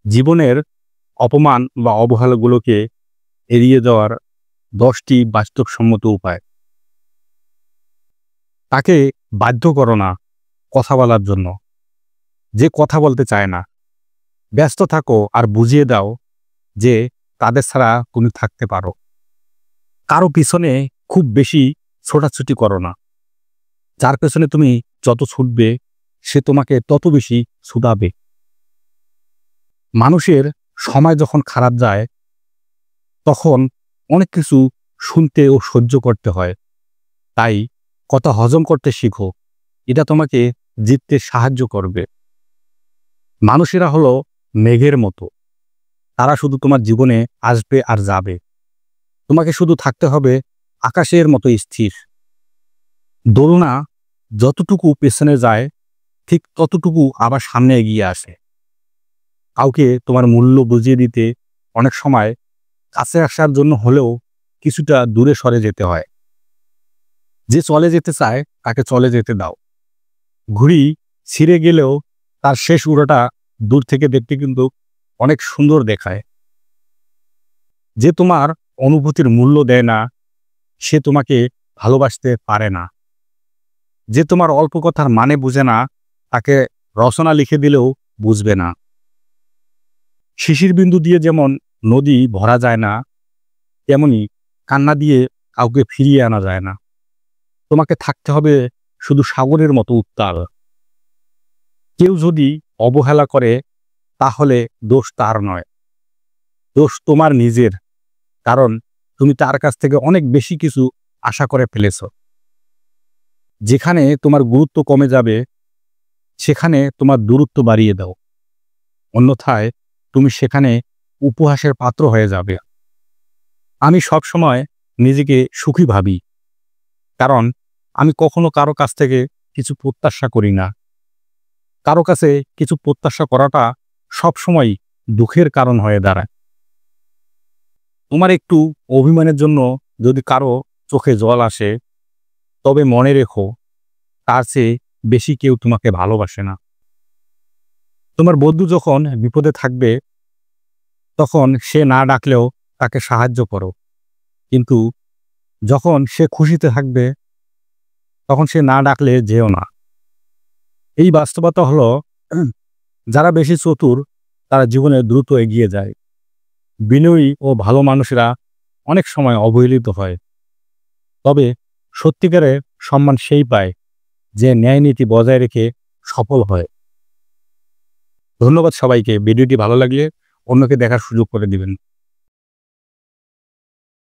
জীবনের অপমান বা অবহেলাগুলোকে এড়িয়ে যাওয়ার ১০টি বাস্তবসম্মত উপায়। তাকে বাধ্য করো না কথা বলার জন্য, যে কথা বলতে চায় না। ব্যস্ত থাকো আর বুঝিয়ে দাও যে তাদের ছাড়া তুমি থাকতে পারো। কারো পিছনে খুব বেশি ছোটাছুটি করো না। যার পেছনে তুমি যত ছুটবে সে তোমাকে তত বেশি ছুটাবে। মানুষের সময় যখন খারাপ যায় তখন অনেক কিছু শুনতে ও সহ্য করতে হয়। তাই কথা হজম করতে শিখো। এটা তোমাকে জিততে সাহায্য করবে। মানুষেরা হলো মেঘের মতো। তারা শুধু তোমার জীবনে আসবে আর যাবে। তোমাকে শুধু থাকতে হবে আকাশের মতো স্থির। দোলনা যতটুকু পেছনে যায় ঠিক ততটুকু আবার সামনে এগিয়ে আসে। কাউকে তোমার মূল্য বুঝিয়ে দিতে অনেক সময় কাছে আসার জন্য হলেও কিছুটা দূরে সরে যেতে হয়। যে চলে যেতে চায় তাকে চলে যেতে দাও। ঘুড়ি ছিঁড়ে গেলেও তার শেষ উড়াটা দূর থেকে দেখতে কিন্তু অনেক সুন্দর দেখায়। যে তোমার অনুভূতির মূল্য দেয় না সে তোমাকে ভালোবাসতে পারে না। যে তোমার অল্প কথার মানে বুঝে না তাকে রচনা লিখে দিলেও বুঝবে না। শিশির বিন্দু দিয়ে যেমন নদী ভরা যায় না, তেমনি কান্না দিয়ে কাউকে ফিরিয়ে আনা যায় না। তোমাকে থাকতে হবে শুধু সাগরের মতো উত্তাল। কেউ যদি অবহেলা করে তাহলে দোষ তার নয়, দোষ তোমার নিজের। কারণ তুমি তার কাছ থেকে অনেক বেশি কিছু আশা করে ফেলেছ। যেখানে তোমার গুরুত্ব কমে যাবে সেখানে তোমার দূরত্ব বাড়িয়ে দাও। অন্যথায় তুমি সেখানে উপহাসের পাত্র হয়ে যাবে। আমি সবসময় নিজেকে সুখী ভাবি, কারণ আমি কখনো কারো কাছ থেকে কিছু প্রত্যাশা করি না। কারো কাছে কিছু প্রত্যাশা করাটা সবসময় দুঃখের কারণ হয়ে দাঁড়ায়। তোমার একটু অভিমানের জন্য যদি কারো চোখে জল আসে, তবে মনে রেখো তার চেয়ে বেশি কেউ তোমাকে ভালোবাসে না। তোমার বন্ধু যখন বিপদে থাকবে তখন সে না ডাকলেও তাকে সাহায্য করো, কিন্তু যখন সে খুশিতে থাকবে তখন সে না ডাকলে যেও না। এই বাস্তবতা হলো, যারা বেশি চতুর তারা জীবনে দ্রুত এগিয়ে যায়। বিনয়ী ও ভালো মানুষেরা অনেক সময় অবহেলিত হয়। তবে সত্যিকারের সম্মান সেই পায় যে ন্যায় নীতি বজায় রেখে সফল হয়। ধন্যবাদ সবাইকে। ভিডিওটি ভালো লাগলে অন্যকে দেখার সুযোগ করে দিবেন।